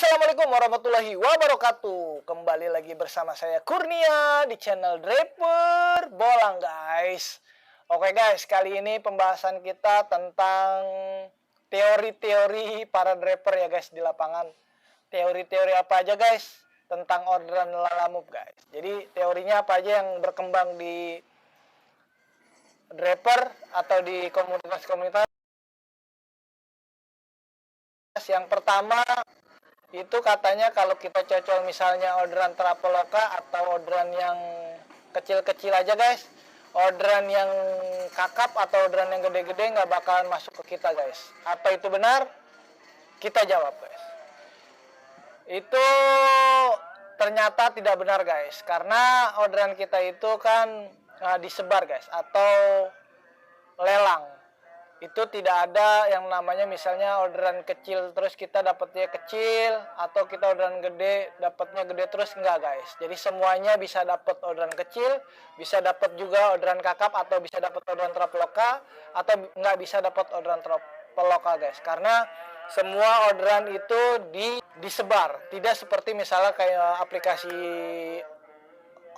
Assalamualaikum warahmatullahi wabarakatuh. Kembali lagi bersama saya Kurnia di channel Draper Bolang guys. Oke guys, kali ini pembahasan kita tentang teori-teori para draper ya guys di lapangan. Teori-teori apa aja guys tentang orderan lalamove guys. Jadi teorinya apa aja yang berkembang di draper atau di komunitas-komunitas. Yang pertama itu katanya kalau kita cocol misalnya orderan Traveloka atau orderan yang kecil-kecil aja guys, orderan yang kakap atau orderan yang gede-gede nggak bakalan masuk ke kita guys. Apa itu benar? Kita jawab guys. Itu ternyata tidak benar guys, karena orderan kita itu kan disebar guys atau lelang. Itu tidak ada yang namanya misalnya orderan kecil terus kita dapatnya kecil, atau kita orderan gede dapatnya gede terus, enggak guys. Jadi semuanya bisa dapat orderan kecil, bisa dapat juga orderan kakap, atau bisa dapat orderan Traveloka, atau nggak bisa dapat orderan Traveloka guys. Karena semua orderan itu disebar, tidak seperti misalnya kayak aplikasi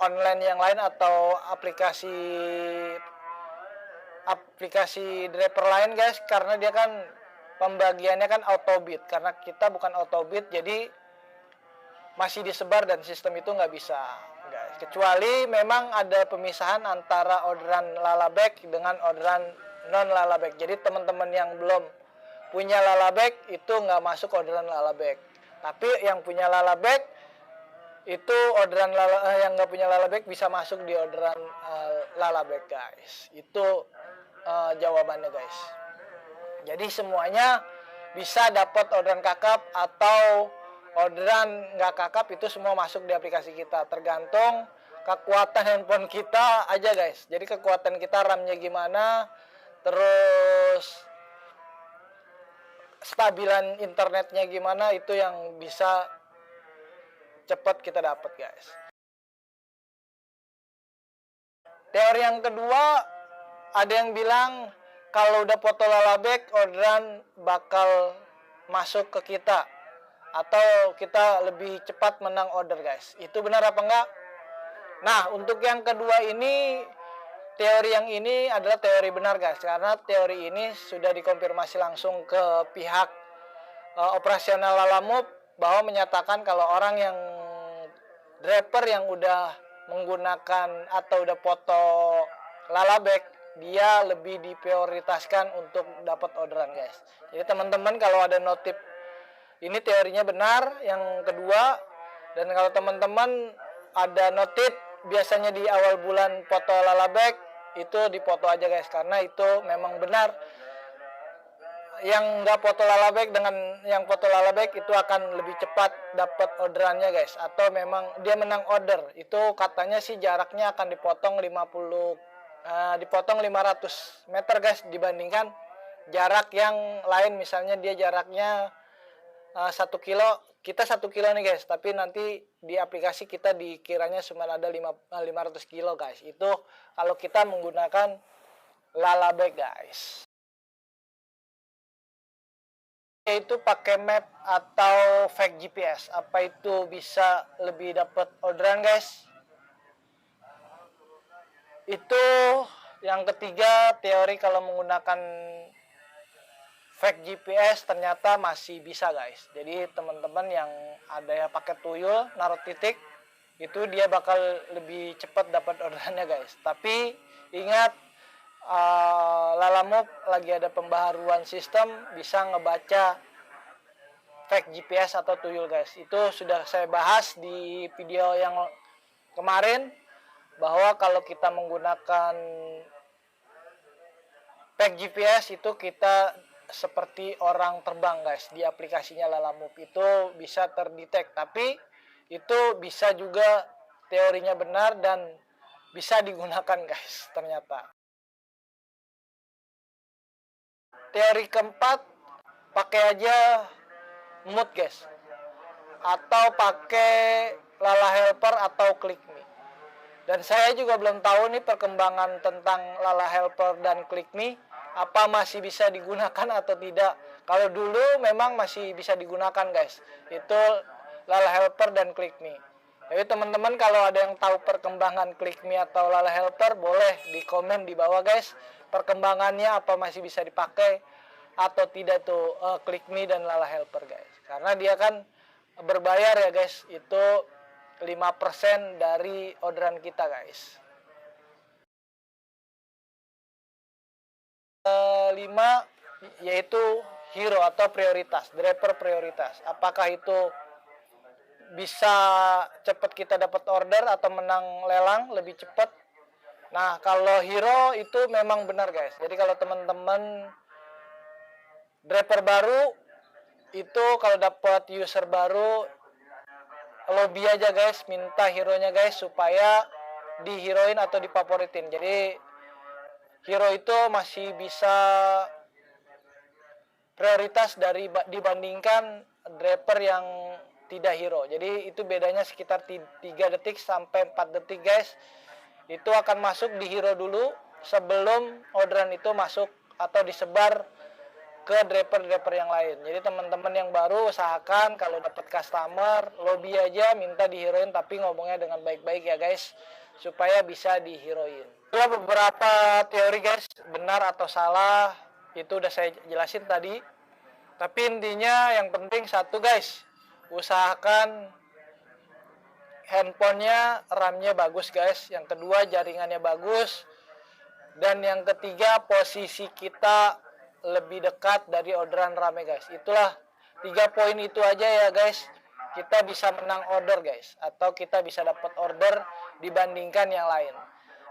online yang lain atau aplikasi draper lain guys, karena dia kan pembagiannya kan autobid. Karena kita bukan autobid, jadi masih disebar dan sistem itu nggak bisa guys. Kecuali memang ada pemisahan antara orderan lalabek dengan orderan non lalabek. Jadi teman-teman yang belum punya lalabek itu nggak masuk orderan lalabek. Tapi yang punya lalabek itu orderan yang nggak punya lalabek bisa masuk di orderan lalabek guys. Itu jawabannya guys. Jadi semuanya bisa dapat orderan kakap atau orderan nggak kakap, itu semua masuk di aplikasi kita. Tergantung kekuatan handphone kita aja guys. Jadi kekuatan kita, RAM-nya gimana, terus stabilan internetnya gimana, itu yang bisa cepat kita dapat guys. Teori yang kedua, ada yang bilang kalau udah foto lalabek orderan bakal masuk ke kita, atau kita lebih cepat menang order guys. Itu benar apa enggak? Nah, untuk yang kedua ini, teori yang ini adalah teori benar guys, karena teori ini sudah dikonfirmasi langsung ke pihak operasional lalamove, bahwa menyatakan kalau orang yang draper yang udah menggunakan atau udah foto lalabek, dia lebih diprioritaskan untuk dapat orderan guys. Jadi teman-teman kalau ada notif, ini teorinya benar yang kedua. Dan kalau teman-teman ada notif biasanya di awal bulan foto lalabek, itu dipoto aja guys, karena itu memang benar. Yang nggak foto lalabek dengan yang foto lalabek itu akan lebih cepat dapat orderannya guys, atau memang dia menang order. Itu katanya sih jaraknya akan dipotong 500 meter guys, dibandingkan jarak yang lain. Misalnya dia jaraknya 1 kilo, kita 1 kilo nih guys, tapi nanti di aplikasi kita dikiranya cuma ada 500 kilo guys. Itu kalau kita menggunakan lalabek guys, yaitu pakai map atau fake GPS. Apa itu bisa lebih dapat orderan guys? Itu yang ketiga, teori kalau menggunakan fake GPS ternyata masih bisa guys. Jadi teman-teman yang ada yang pakai tuyul naruh titik, itu dia bakal lebih cepat dapat orderannya guys. Tapi ingat, lalamove lagi ada pembaharuan sistem, bisa ngebaca fake GPS atau tuyul guys. Itu sudah saya bahas di video yang kemarin, bahwa kalau kita menggunakan fake GPS itu kita seperti orang terbang guys. Di aplikasinya lalamove itu bisa terdetek, tapi itu bisa juga teorinya benar dan bisa digunakan guys ternyata. Teori keempat, pakai aja mood guys, atau pakai Lala Helper atau ClickMe. Dan saya juga belum tahu nih perkembangan tentang Lala Helper dan ClickMe, apa masih bisa digunakan atau tidak. Kalau dulu memang masih bisa digunakan guys, itu Lala Helper dan ClickMe. Jadi teman-teman kalau ada yang tahu perkembangan ClickMe atau Lala Helper, boleh di komen di bawah guys, perkembangannya apa masih bisa dipakai atau tidak tuh ClickMe dan Lala Helper guys. Karena dia kan berbayar ya guys, itu 5% dari orderan kita guys. 5 yaitu hero atau prioritas, driver prioritas. Apakah itu bisa cepat kita dapat order atau menang lelang lebih cepat? Nah, kalau hero itu memang benar guys. Jadi kalau teman-teman driver baru itu kalau dapat user baru, lobby aja guys, minta hero-nya guys supaya diheroin atau difavoritin. Jadi hero itu masih bisa prioritas dibandingkan driver yang tidak hero. Jadi itu bedanya sekitar 3 detik sampai 4 detik guys. Itu akan masuk di hero dulu sebelum orderan itu masuk atau disebar ke driver-driver yang lain. Jadi teman-teman yang baru usahakan kalau dapat customer, lobby aja minta diheroin tapi ngomongnya dengan baik-baik ya guys, supaya bisa diheroin. Itulah beberapa teori guys, benar atau salah itu udah saya jelasin tadi. Tapi intinya yang penting satu guys, usahakan handphonenya RAM-nya bagus guys. Yang kedua jaringannya bagus. Dan yang ketiga posisi kita lebih dekat dari orderan rame guys. Itulah 3 poin itu aja ya guys. Kita bisa menang order guys. Atau kita bisa dapat order dibandingkan yang lain.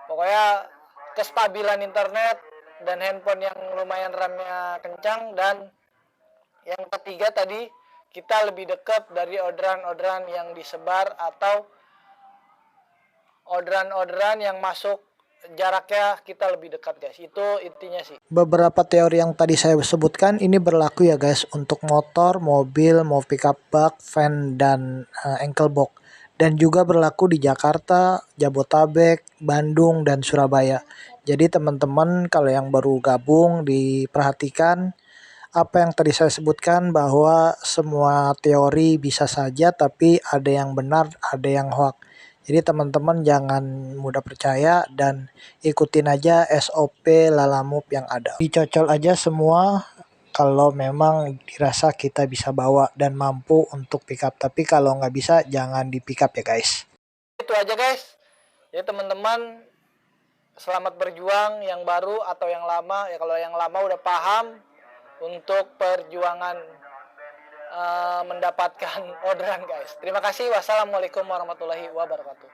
Pokoknya kestabilan internet dan handphone yang lumayan RAM-nya kencang. Dan yang ketiga tadi, kita lebih dekat dari orderan-orderan yang disebar atau orderan-orderan yang masuk jaraknya kita lebih dekat guys. Itu intinya sih. Beberapa teori yang tadi saya sebutkan ini berlaku ya guys untuk motor, mobil, mau pickup bak, van, dan ankle box. Dan juga berlaku di Jakarta, Jabotabek, Bandung, dan Surabaya. Jadi teman-teman kalau yang baru gabung diperhatikan apa yang tadi saya sebutkan bahwa semua teori bisa saja tapi ada yang benar, ada yang hoax. Jadi teman-teman jangan mudah percaya dan ikutin aja SOP Lalamove yang ada. Dicocol aja semua kalau memang dirasa kita bisa bawa dan mampu untuk pick up. Tapi kalau nggak bisa jangan di pick up ya guys. Itu aja guys. Jadi teman-teman selamat berjuang yang baru atau yang lama. Ya kalau yang lama udah paham untuk perjuangan mendapatkan orderan guys. Terima kasih. Wassalamualaikum warahmatullahi wabarakatuh.